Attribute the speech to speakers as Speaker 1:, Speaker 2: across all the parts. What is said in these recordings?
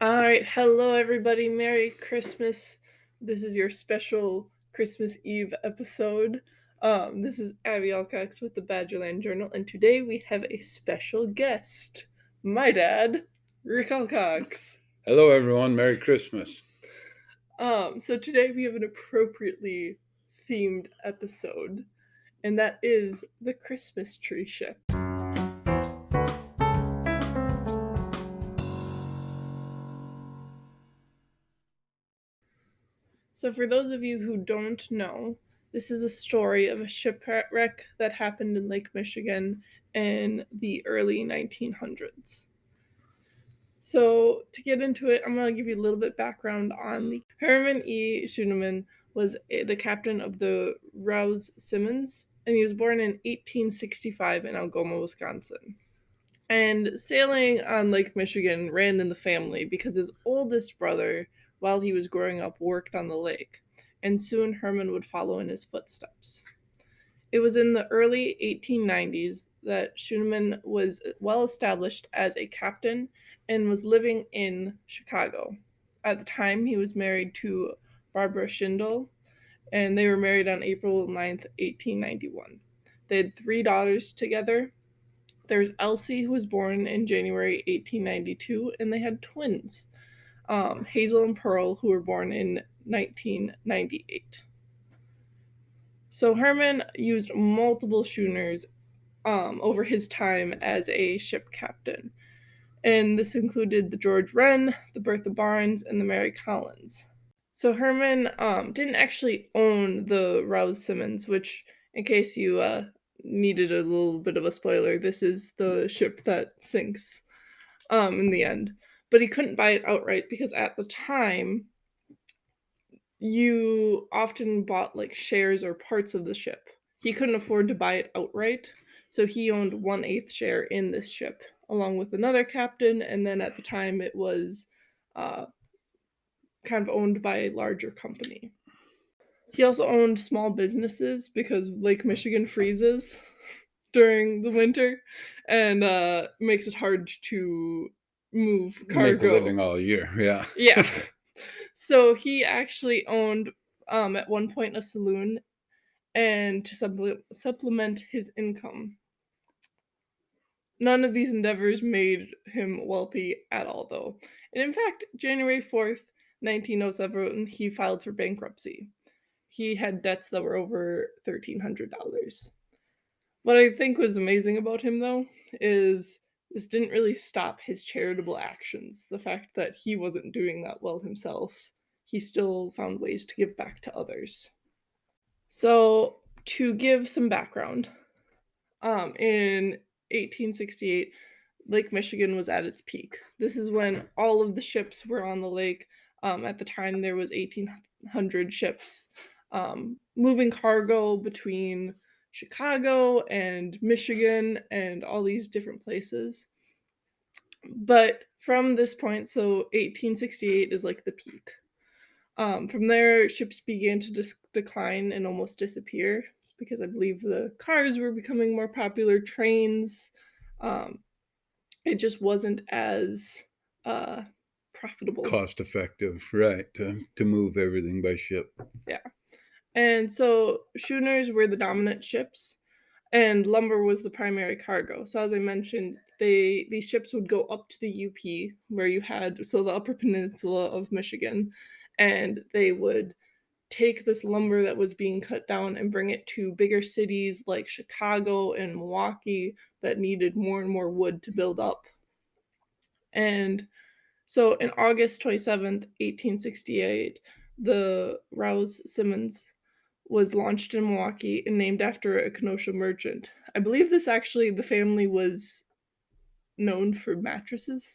Speaker 1: All right, hello everybody. Merry Christmas. This is your special Christmas Eve episode. This is Abby Alcox with the Badgerland Journal, and today we have a special guest, my dad, Rick Alcox.
Speaker 2: Hello, everyone. Merry Christmas.
Speaker 1: So today we have an appropriately themed episode, and that is the Christmas tree ship. So, for those of you who don't know, this is a story of a shipwreck that happened in Lake Michigan in the early 1900s. So, to get into it, I'm going to give you a little bit background on the Herman E. Schooneman was the captain of the Rouse Simmons, and he was born in 1865 in Algoma, Wisconsin. And sailing on Lake Michigan ran in the family because his oldest brother, while he was growing up, worked on the lake, and soon Herman would follow in his footsteps. It was in the early 1890s that Schooneman was well established as a captain and was living in Chicago. At the time, he was married to Barbara Schindel, and they were married on April 9th, 1891. They had 3 daughters together. There's Elsie, who was born in January 1892, and they had twins, Hazel and Pearl, who were born in 1998. So Herman used multiple schooners over his time as a ship captain, and this included the George Wren, the Bertha Barnes, and the Mary Collins. So Herman didn't actually own the Rouse Simmons, which, in case you needed a little bit of a spoiler, this is the ship that sinks in the end. But he couldn't buy it outright because at the time, you often bought like shares or parts of the ship. He couldn't afford to buy it outright, so he owned 1/8 share in this ship, along with another captain, and then at the time it was uh, kind of owned by a larger company. He also owned small businesses because Lake Michigan freezes during the winter and makes it hard to move
Speaker 2: Make a
Speaker 1: cargo.
Speaker 2: living all year. Yeah.
Speaker 1: Yeah. So he actually owned at one point a saloon and to supplement his income. None of these endeavors made him wealthy at all, though. And in fact, January 4th, 1907, he filed for bankruptcy. He had debts that were over $1,300. What I think was amazing about him, though, is this didn't really stop his charitable actions. The fact that he wasn't doing that well himself, he still found ways to give back to others. So, to give some background, in 1868, Lake Michigan was at its peak. This is when all of the ships were on the lake. At the time, there was 1,800 ships moving cargo between Chicago and Michigan and all these different places. But from this point, so 1868 is like the peak. From there, ships began to decline and almost disappear because I believe the cars were becoming more popular, trains. Um, it just wasn't as profitable.
Speaker 2: Cost effective, right, to move everything by ship.
Speaker 1: Yeah. And so schooners were the dominant ships, and lumber was the primary cargo. So as I mentioned, these ships would go up to the UP, where you had the Upper Peninsula of Michigan, and they would take this lumber that was being cut down and bring it to bigger cities like Chicago and Milwaukee that needed more and more wood to build up. And so in August 27th, 1868, the Rouse Simmons was launched in Milwaukee and named after a Kenosha merchant. I believe the family was known for mattresses,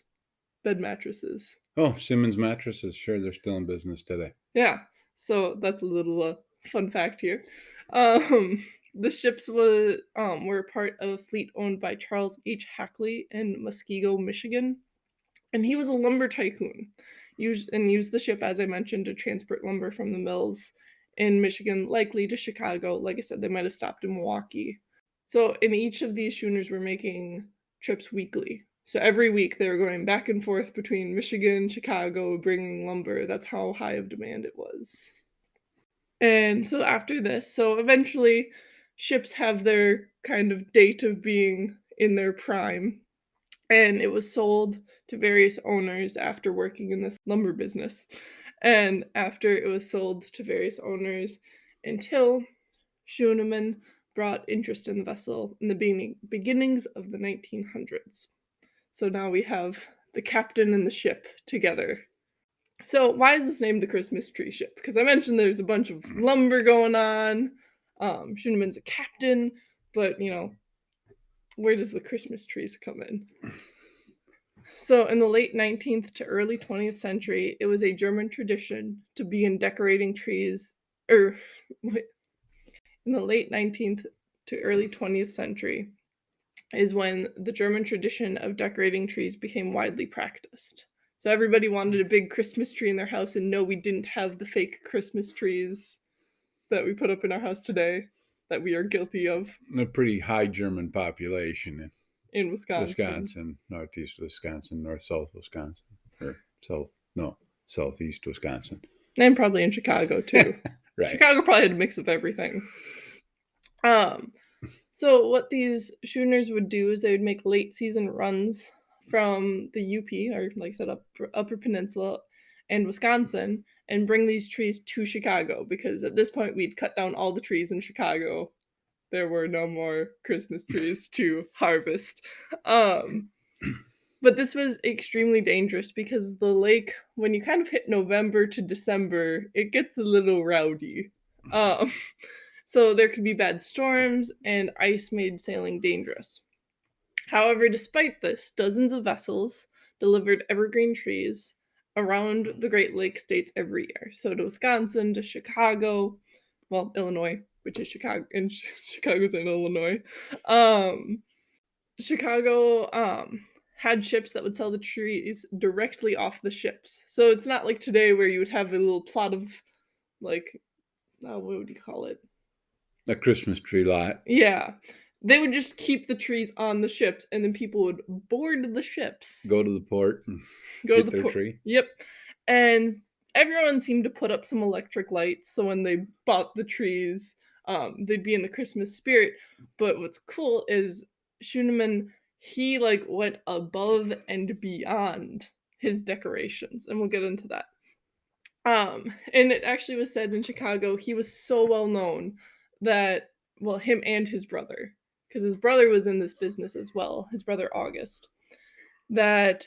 Speaker 1: bed mattresses.
Speaker 2: Oh, Simmons mattresses. Sure, they're still in business today.
Speaker 1: Yeah, so that's a little fun fact here. The ships were part of a fleet owned by Charles H. Hackley in Muskego, Michigan, and he was a lumber tycoon. Used the ship, as I mentioned, to transport lumber from the mills in Michigan, likely to Chicago. Like I said, they might have stopped in Milwaukee. So in each of these schooners were making trips weekly. So every week they were going back and forth between Michigan, Chicago, bringing lumber. That's how high of demand it was. And so after this, so eventually ships have their kind of date of being in their prime, and it was sold to various owners after working in this lumber business. And after it was sold to various owners until Schoenemann brought interest in the vessel in the beginnings of the 1900s. So now we have the captain and the ship together. So why is this named the Christmas tree ship? Because I mentioned there's a bunch of lumber going on. Schoenemann's a captain, but where does the Christmas trees come in? So in the late 19th to early 20th century, it was a German tradition to begin decorating trees, or in the late 19th to early 20th century is when the German tradition of decorating trees became widely practiced. So everybody wanted a big Christmas tree in their house, and no, we didn't have the fake Christmas trees that we put up in our house today that we are guilty of.
Speaker 2: A pretty high German population
Speaker 1: in
Speaker 2: Wisconsin, northeast Wisconsin, north-south Wisconsin, or southeast Wisconsin.
Speaker 1: And probably in Chicago too.
Speaker 2: Right.
Speaker 1: Chicago probably had a mix of everything. So what these schooners would do is they would make late season runs from the UP, or like I said, Upper Peninsula and Wisconsin, and bring these trees to Chicago, because at this point we'd cut down all the trees in Chicago. There were no more Christmas trees to harvest. But this was extremely dangerous because the lake, when you kind of hit November to December, it gets a little rowdy. So there could be bad storms, and ice made sailing dangerous. However, despite this, dozens of vessels delivered evergreen trees around the Great Lakes states every year. So to Wisconsin, to Chicago, well, Illinois, which is Chicago, and Chicago's in Illinois. Chicago had ships that would sell the trees directly off the ships. So it's not like today where you would have a little plot of, like, what would you call it?
Speaker 2: A Christmas tree lot.
Speaker 1: Yeah. They would just keep the trees on the ships, and then people would board the ships.
Speaker 2: Go to the port and get their tree.
Speaker 1: Yep. And everyone seemed to put up some electric lights, so when they bought the trees, they'd be in the Christmas spirit. But what's cool is Schoenemann, he went above and beyond his decorations, and we'll get into that. And it actually was said in Chicago, he was so well known that, well, him and his brother, because his brother was in this business as well, his brother August, that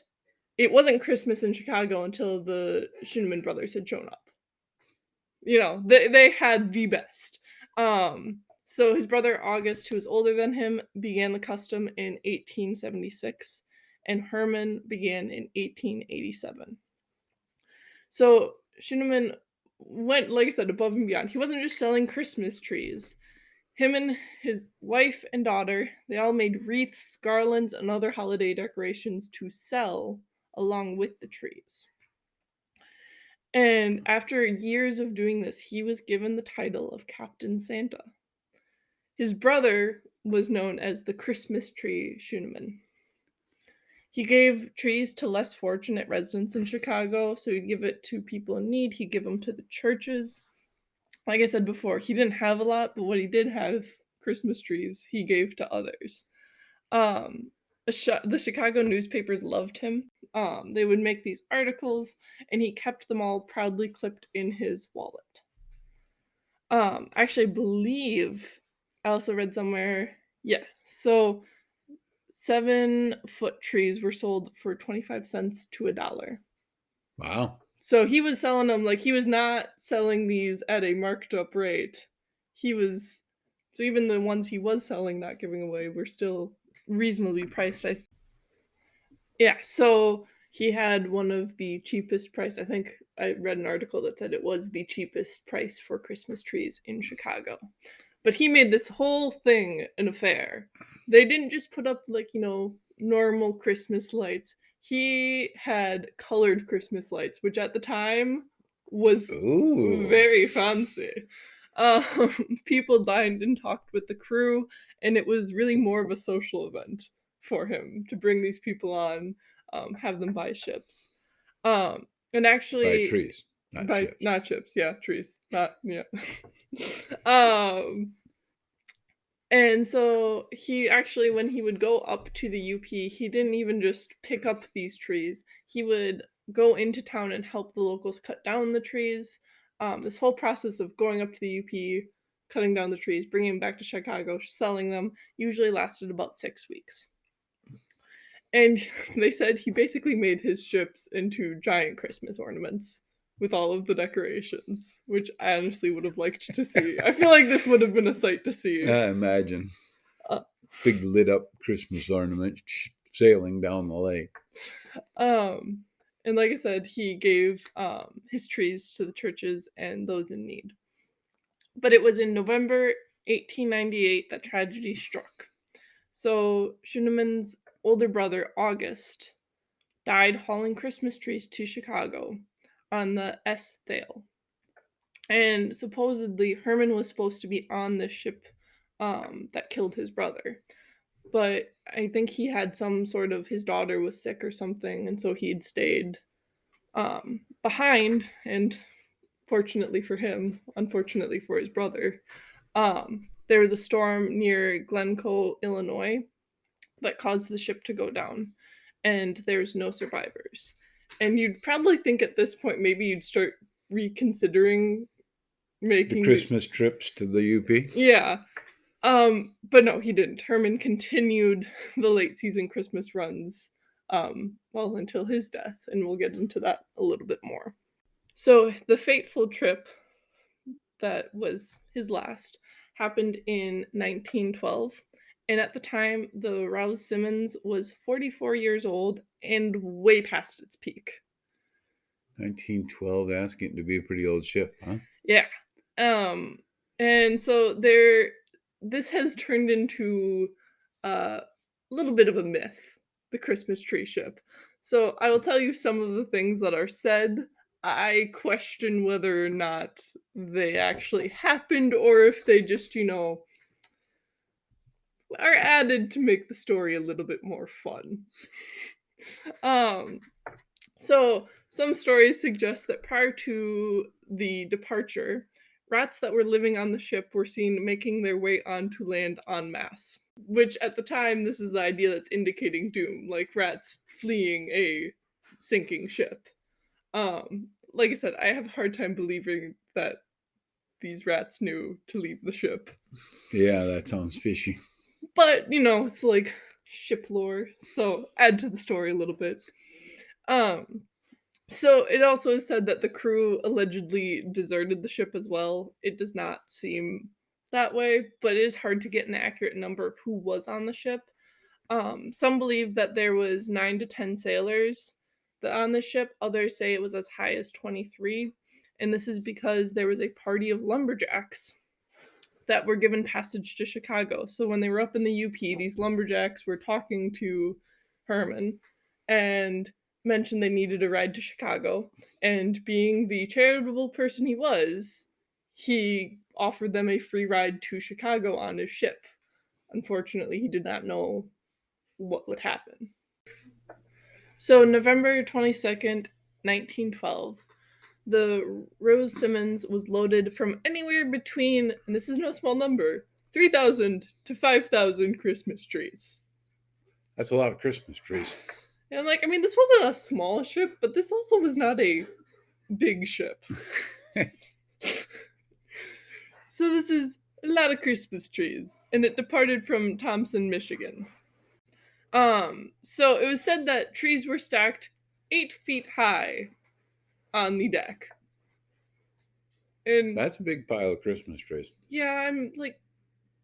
Speaker 1: it wasn't Christmas in Chicago until the Schoenemann brothers had shown up. They had the best. So his brother August, who was older than him, began the custom in 1876, and Herman began in 1887. So Schoenemann went, like I said, above and beyond. He wasn't just selling Christmas trees. Him and his wife and daughter, they all made wreaths, garlands, and other holiday decorations to sell along with the trees. And after years of doing this, he was given the title of Captain Santa. His brother was known as the Christmas Tree Schoenemann. He gave trees to less fortunate residents in Chicago, so he'd give it to people in need. He'd give them to the churches. Like I said before, he didn't have a lot, but what he did have, Christmas trees, he gave to others. The Chicago newspapers loved him. They would make these articles, and he kept them all proudly clipped in his wallet. Actually, I believe I also read somewhere, so 7-foot trees were sold for 25 cents to $1.
Speaker 2: Wow.
Speaker 1: So he was selling them, he was not selling these at a marked up rate. So even the ones he was selling, not giving away, were still reasonably priced. So he had one of the cheapest price. I think I read an article that said it was the cheapest price for Christmas trees in Chicago. But he made this whole thing an affair. They didn't just put up normal Christmas lights. He had colored Christmas lights, which at the time was very fancy. People dined and talked with the crew, and it was really more of a social event for him to bring these people on, have them buy ships. And
Speaker 2: Buy
Speaker 1: actually,
Speaker 2: trees, not
Speaker 1: buy
Speaker 2: ships.
Speaker 1: not ships, yeah, trees, not yeah. um, and so he actually, when he would go up to the UP, he didn't even just pick up these trees. He would go into town and help the locals cut down the trees. This whole process of going up to the UP, cutting down the trees, bringing them back to Chicago, selling them, usually lasted about 6 weeks. And they said he basically made his ships into giant Christmas ornaments with all of the decorations, which I honestly would have liked to see. I feel like this would have been a sight to see.
Speaker 2: I imagine
Speaker 1: Uh,
Speaker 2: big lit up Christmas ornament sailing down the lake.
Speaker 1: Um, and like I said, he gave his trees to the churches and those in need. But it was in November 1898 that tragedy struck. So Schünemann's older brother, August, died hauling Christmas trees to Chicago on the S. Thale. And supposedly Herman was supposed to be on the ship that killed his brother. But I think he had some sort of, his daughter was sick or something, and so he'd stayed behind. And fortunately for him, unfortunately for his brother, there was a storm near Glencoe, Illinois, that caused the ship to go down, and there's no survivors. And you'd probably think at this point maybe you'd start reconsidering
Speaker 2: The
Speaker 1: making
Speaker 2: Christmas trips to the UP.
Speaker 1: yeah. But no, he didn't. Herman continued the late season Christmas runs, well, until his death, and we'll get into that a little bit more. So the fateful trip that was his last happened in 1912, and at the time, the Rouse Simmons was 44 years old and way past its peak.
Speaker 2: 1912, asking to be a pretty old ship, huh?
Speaker 1: Yeah. And so this has turned into a little bit of a myth, the Christmas tree ship. So I will tell you some of the things that are said. I question whether or not they actually happened or if they just, are added to make the story a little bit more fun. So some stories suggest that prior to the departure, rats that were living on the ship were seen making their way onto land en masse, which at the time, this is the idea that's indicating doom, like rats fleeing a sinking ship. Like I said, I have a hard time believing that these rats knew to leave the ship.
Speaker 2: Yeah, that sounds fishy.
Speaker 1: But, it's like ship lore, so add to the story a little bit. So it also is said that the crew allegedly deserted the ship as well. It does not seem that way, but it is hard to get an accurate number of who was on the ship. Some believe that there was 9 to 10 sailors on the ship. Others say it was as high as 23. And this is because there was a party of lumberjacks that were given passage to Chicago. So when they were up in the UP, these lumberjacks were talking to Herman and mentioned they needed a ride to Chicago. And being the charitable person he offered them a free ride to Chicago on his ship. Unfortunately, he did not know what would happen. So November 22nd, 1912, the Rose Simmons was loaded from anywhere between, and this is no small number, 3,000 to 5,000 Christmas trees.
Speaker 2: That's a lot of Christmas trees.
Speaker 1: And this wasn't a small ship, but this also was not a big ship. So this is a lot of Christmas trees, and it departed from Thompson, Michigan. So it was said that trees were stacked 8 feet high on the deck. And
Speaker 2: that's a big pile of Christmas trees.
Speaker 1: Yeah, I'm like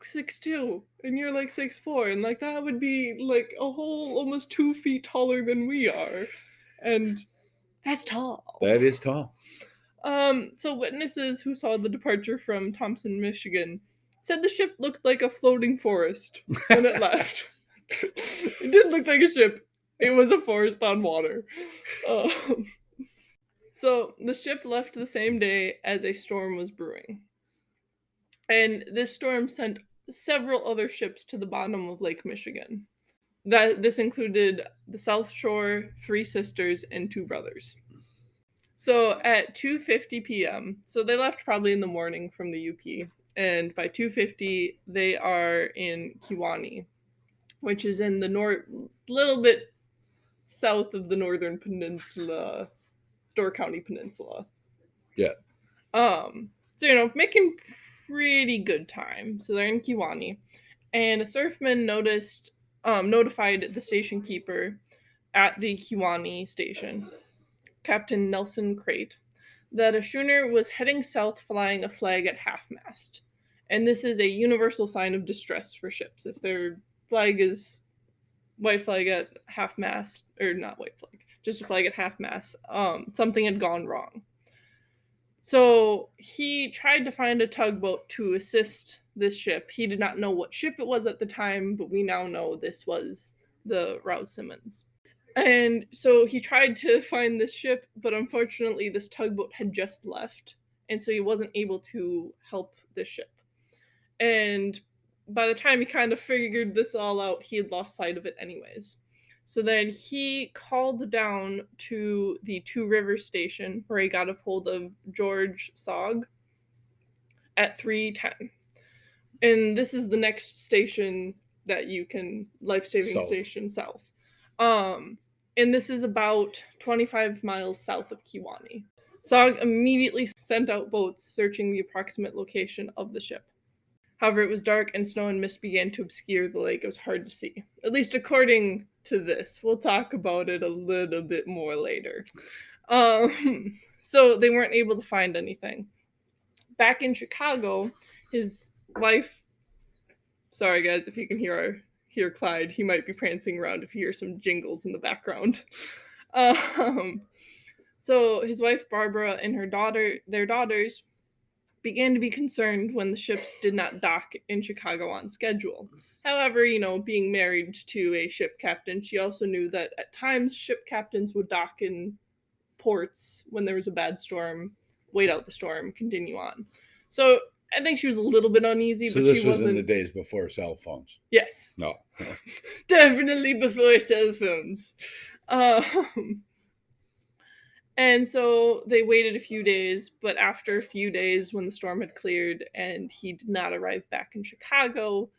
Speaker 1: 6'2", and you're like 6'4", and that would be like a whole almost 2 feet taller than we are. And that's tall.
Speaker 2: That is tall.
Speaker 1: So witnesses who saw the departure from Thompson, Michigan, said the ship looked like a floating forest when it left. It didn't look like a ship. It was a forest on water. So the ship left the same day as a storm was brewing. And this storm sent several other ships to the bottom of Lake Michigan. This included the South Shore, 3 sisters, and 2 brothers. So at 2:50 p.m., so they left probably in the morning from the UP, and by 2:50 they are in Kewaunee, which is in the little bit south of the Northern Peninsula, Door County Peninsula.
Speaker 2: Yeah.
Speaker 1: So making pretty good time. So they're in Kewaunee, and a surfman notified the station keeper at the Kewaunee station, Captain Nelson Crate, that a schooner was heading south flying a flag at half-mast. And this is a universal sign of distress for ships. If their flag is white flag at half-mast, or not white flag, just a flag at half-mast, something had gone wrong. So he tried to find a tugboat to assist this ship. He did not know what ship it was at the time, but we now know this was the Rouse Simmons. And so he tried to find this ship, but unfortunately this tugboat had just left, and so he wasn't able to help this ship. And by the time he kind of figured this all out, he had lost sight of it anyways. So then he called down to the Two Rivers station, where he got a hold of George Sogg at 3:10. And this is the next station that you can, life-saving
Speaker 2: South.
Speaker 1: station south. And this is about 25 miles south of Kewaunee. Sogg immediately sent out boats searching the approximate location of the ship. However, it was dark and snow and mist began to obscure the lake. It was hard to see, at least according to this. We'll talk about it a little bit more later. So they weren't able to find anything. Back in Chicago, his wife, sorry guys if you can hear Clyde, he might be prancing around if you hear some jingles in the background. So his wife Barbara and their daughters began to be concerned when the ships did not dock in Chicago on schedule. However, being married to a ship captain, she also knew that at times ship captains would dock in ports when there was a bad storm, wait out the storm, continue on. So I think she was a little bit uneasy,
Speaker 2: So
Speaker 1: but
Speaker 2: this
Speaker 1: she
Speaker 2: was
Speaker 1: wasn't.
Speaker 2: in the days before cell phones.
Speaker 1: Yes.
Speaker 2: No.
Speaker 1: Definitely before cell phones. And so they waited a few days, but after a few days, when the storm had cleared and he did not arrive back in Chicago,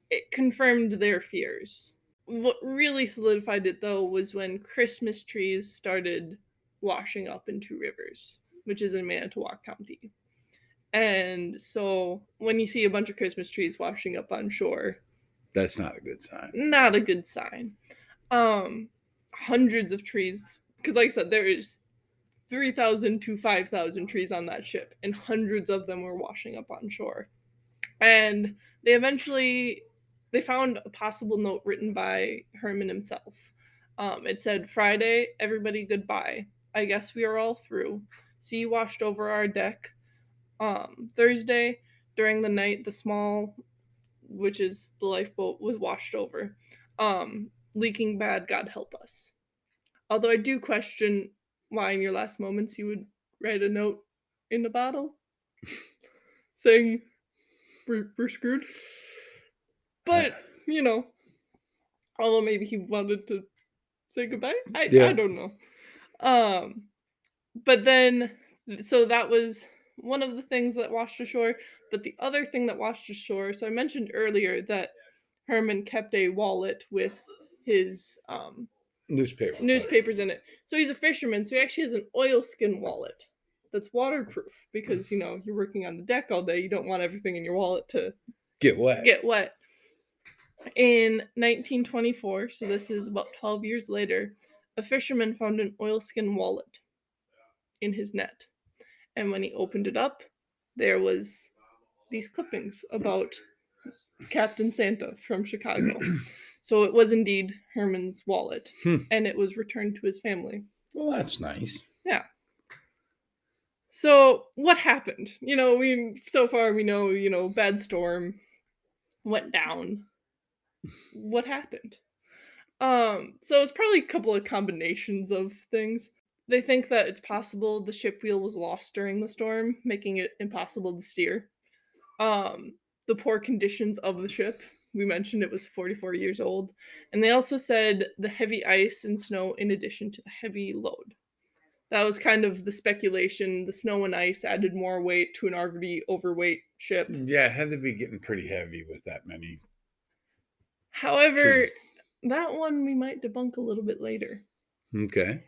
Speaker 1: it confirmed their fears. What really solidified it, though, was when Christmas trees started washing up in Two Rivers, which is in Manitowoc County. And so when you see a bunch of Christmas trees washing up on shore,
Speaker 2: that's not a good sign.
Speaker 1: Not a good sign. Hundreds of trees, because like I said, there is 3,000 to 5,000 trees on that ship, and hundreds of them were washing up on shore. And they found a possible note written by Herman himself. It said, "Friday, everybody goodbye. I guess we are all through. Sea washed over our deck. Thursday, during the night, the small, which is the lifeboat, was washed over. Leaking bad, God help us." Although I do question why in your last moments you would write a note in the bottle saying we're screwed. But, although maybe he wanted to say goodbye. I don't know. But then, so that was one of the things that washed ashore. But the other thing that washed ashore, so I mentioned earlier that Herman kept a wallet with his newspapers in it. So he's a fisherman, so he actually has an oilskin wallet that's waterproof because, you're working on the deck all day. You don't want everything in your wallet to
Speaker 2: get wet.
Speaker 1: In 1924, so this is about 12 years later, a fisherman found an oilskin wallet in his net. And when he opened it up, there was these clippings about Captain Santa from Chicago. So it was indeed Herman's wallet, and it was returned to his family.
Speaker 2: Well, that's nice.
Speaker 1: Yeah. So what happened? So far we know, bad storm went down. What happened? So it's probably a couple of combinations of things. They think that it's possible the ship wheel was lost during the storm, making it impossible to steer. The poor conditions of the ship we mentioned it was 44 years old. And they also said the heavy ice and snow in addition to the heavy load. That was kind of the speculation. The snow and ice added more weight to an already overweight ship.
Speaker 2: Yeah, it had to be getting pretty heavy with that many
Speaker 1: However,
Speaker 2: trees.
Speaker 1: that one we might debunk a little bit later.
Speaker 2: Okay.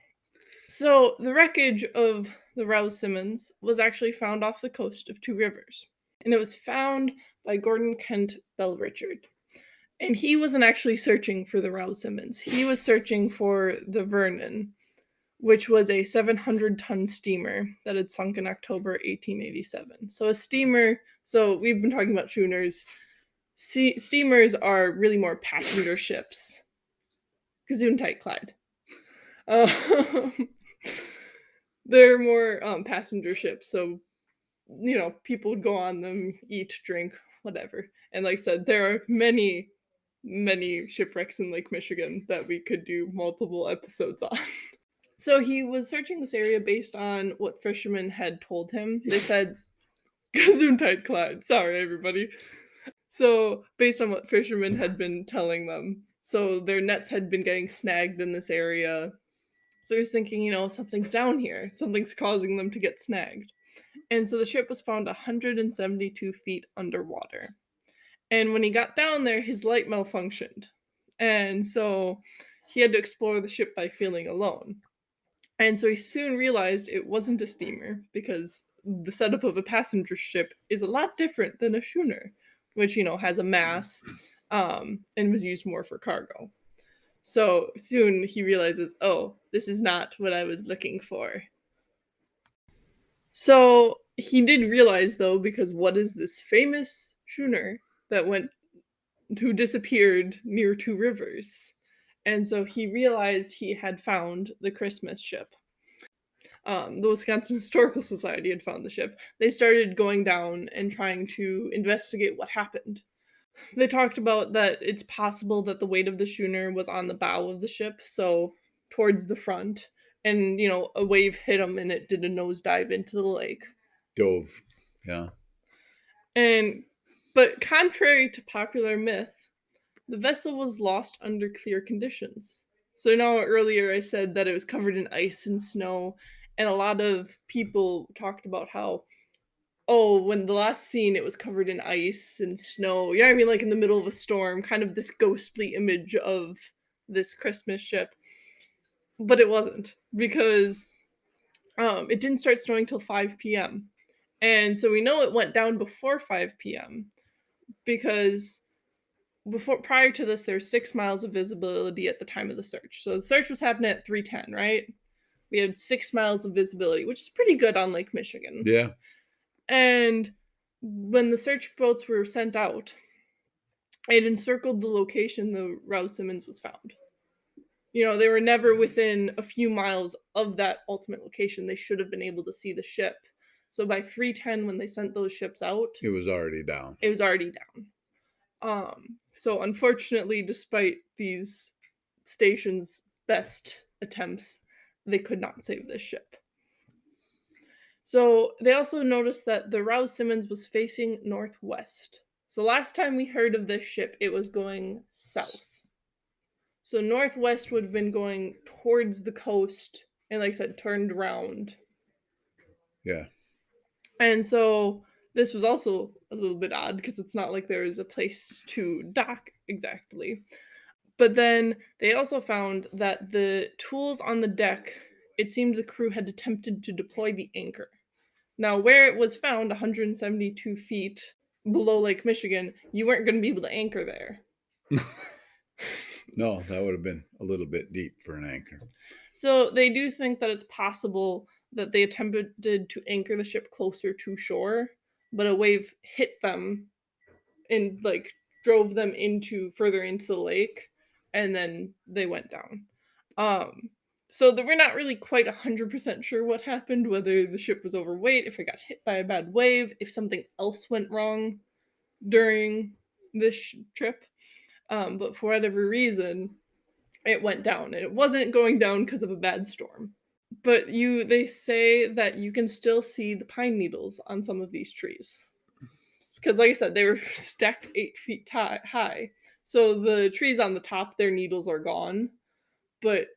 Speaker 1: So, the wreckage of the Rouse Simmons was actually found off the coast of Two Rivers, and it was found by Gordon Kent Bell Richard. And he wasn't actually searching for the Rouse Simmons, he was searching for the Vernon, which was a 700-ton steamer that had sunk in October 1887. So, a steamer, so we've been talking about schooners. Steamers are really more passenger ships. Gesundheit, Clyde. They're more passenger ships, so people would go on them, eat, drink, whatever. And like I said, there are many, many shipwrecks in Lake Michigan that we could do multiple episodes on. So he was searching this area based on what fishermen had told him. They said, Gesundheit, Clyde. Sorry, everybody. So, based on what fishermen had been telling them, so their nets had been getting snagged in this area. So he was thinking, something's down here. Something's causing them to get snagged. And so the ship was found 172 feet underwater. And when he got down there, his light malfunctioned. And so he had to explore the ship by feeling alone. And so he soon realized it wasn't a steamer because the setup of a passenger ship is a lot different than a schooner, which, has a mast and was used more for cargo. So soon he realizes, oh, this is not what I was looking for. So he did realize, though, because what is this famous schooner who disappeared near Two Rivers? And so he realized he had found the Christmas ship. The Wisconsin Historical Society had found the ship. They started going down and trying to investigate what happened. They talked about that it's possible that the weight of the schooner was on the bow of the ship, so towards the front, and a wave hit them and it did a nosedive into the lake.
Speaker 2: Dove. Yeah.
Speaker 1: But contrary to popular myth, the vessel was lost under clear conditions. So earlier I said that it was covered in ice and snow, and a lot of people talked about how, when the last scene it was covered in ice and snow. Yeah, I mean, like in the middle of a storm, kind of this ghostly image of this Christmas ship. But it wasn't, because it didn't start snowing till 5 p.m. And so we know it went down before 5 p.m. because prior to this, there's 6 miles of visibility at the time of the search. So the search was happening at 3:10, right? We had 6 miles of visibility, which is pretty good on Lake Michigan.
Speaker 2: Yeah.
Speaker 1: And when the search boats were sent out, it encircled the location the Rouse Simmons was found. They were never within a few miles of that ultimate location. They should have been able to see the ship. So by 3:10, when they sent those ships out,
Speaker 2: it was already down.
Speaker 1: It was already down. So unfortunately, despite these stations' best attempts, they could not save this ship. So they also noticed that the Rouse Simmons was facing northwest. So last time we heard of this ship, it was going south. So northwest would have been going towards the coast and, like I said, turned around.
Speaker 2: Yeah.
Speaker 1: And so this was also a little bit odd because it's not like there is a place to dock exactly. But then they also found that the tools on the deck, it seemed the crew had attempted to deploy the anchor. Now, where it was found, 172 feet below Lake Michigan, you weren't going to be able to anchor there.
Speaker 2: No, that would have been a little bit deep for an anchor.
Speaker 1: So they do think that it's possible that they attempted to anchor the ship closer to shore, but a wave hit them and drove them further into the lake, and then they went down. So that we're not really quite 100% sure what happened, whether the ship was overweight, if it got hit by a bad wave, if something else went wrong during this trip. But for whatever reason, it went down, and it wasn't going down because of a bad storm. But they say that you can still see the pine needles on some of these trees. It's because like I said, they were stacked 8 feet high. So the trees on the top, their needles are gone. But,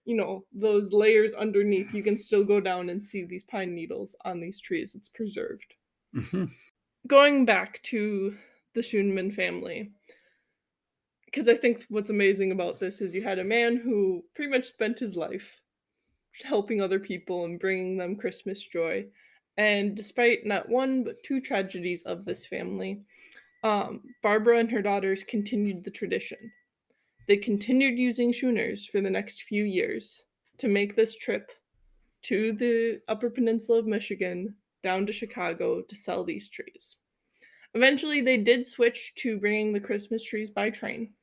Speaker 1: those layers underneath, you can still go down and see these pine needles on these trees. It's preserved.
Speaker 2: Mm-hmm.
Speaker 1: Going back to the Schoenman family, because I think what's amazing about this is you had a man who pretty much spent his life helping other people and bringing them Christmas joy. And despite not one but two tragedies of this family, Barbara and her daughters continued the tradition. They continued using schooners for the next few years to make this trip to the Upper Peninsula of Michigan down to Chicago to sell these trees. Eventually, they did switch to bringing the Christmas trees by train.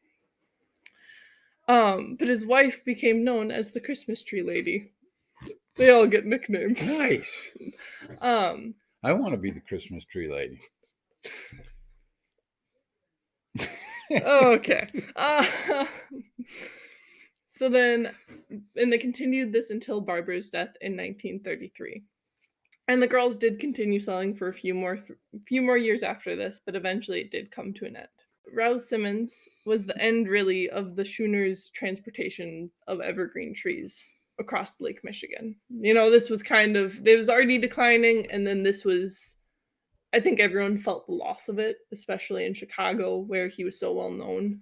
Speaker 1: But his wife became known as the Christmas tree lady. They all get nicknames.
Speaker 2: Nice. I want to be the Christmas tree lady.
Speaker 1: Okay. So then, and they continued this until Barbara's death in 1933. And the girls did continue selling for a few more years after this, but eventually it did come to an end. Rouse Simmons was the end, really, of the Schooners' transportation of evergreen trees across Lake Michigan. This was it was already declining, and then this was, I think everyone felt the loss of it, especially in Chicago, where he was so well known.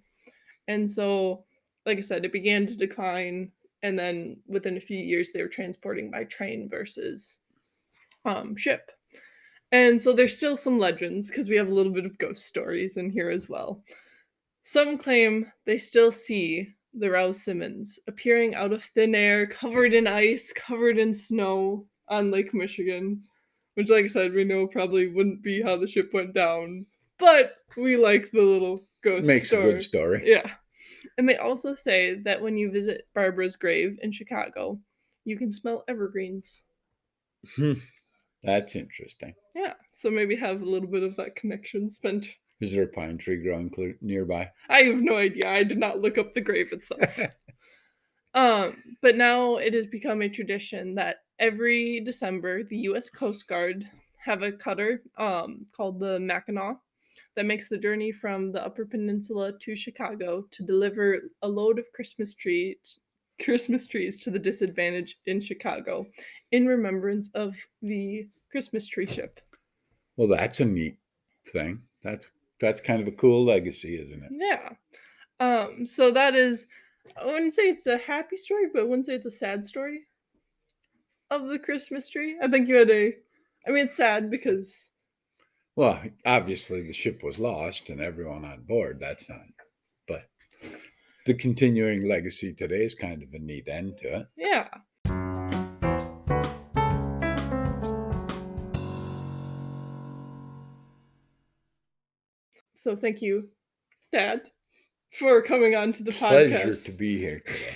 Speaker 1: And so, like I said, it began to decline, and then within a few years, they were transporting by train versus ship. And so there's still some legends, because we have a little bit of ghost stories in here as well. Some claim they still see the Rouse Simmons appearing out of thin air, covered in ice, covered in snow on Lake Michigan, which, like I said, we know probably wouldn't be how the ship went down, but we like the little ghost
Speaker 2: Makes
Speaker 1: story.
Speaker 2: a good story.
Speaker 1: Yeah. And they also say that when you visit Barbara's grave in Chicago, you can smell evergreens.
Speaker 2: That's interesting.
Speaker 1: Yeah, so maybe have a little bit of that connection spent.
Speaker 2: Is there a pine tree growing nearby?
Speaker 1: I have no idea. I did not look up the grave itself. But now it has become a tradition that every December, the U.S. Coast Guard have a cutter called the Mackinac that makes the journey from the Upper Peninsula to Chicago to deliver a load of Christmas trees to the disadvantaged in Chicago in remembrance of the Christmas tree ship.
Speaker 2: Well, that's a neat thing. That's kind of a cool legacy, isn't it?
Speaker 1: Yeah. So that is, I wouldn't say it's a happy story, but I wouldn't say it's a sad story of the Christmas tree. I think you had it's sad because...
Speaker 2: Well, obviously the ship was lost and everyone on board. That's not, but the continuing legacy today is kind of a neat end to it.
Speaker 1: Yeah. So thank you, Dad, for coming on to the podcast.
Speaker 2: Pleasure to be here today.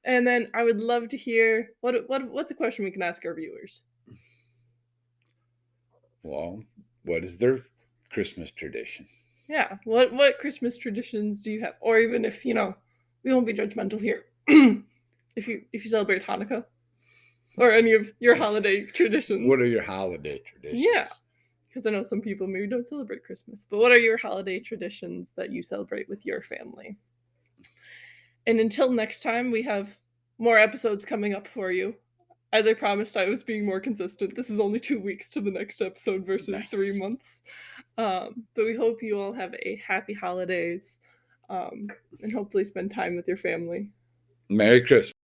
Speaker 1: And then I would love to hear what's a question we can ask our viewers.
Speaker 2: Well, what is their Christmas tradition?
Speaker 1: Yeah, what Christmas traditions do you have? Or even if we won't be judgmental here. if you celebrate Hanukkah or any of your holiday traditions.
Speaker 2: What are your holiday traditions?
Speaker 1: Yeah, because I know some people maybe don't celebrate Christmas, but what are your holiday traditions that you celebrate with your family? And until next time, we have more episodes coming up for you. As I promised, I was being more consistent. This is only 2 weeks to the next episode versus 3 months. But we hope you all have a happy holidays and hopefully spend time with your family.
Speaker 2: Merry Christmas.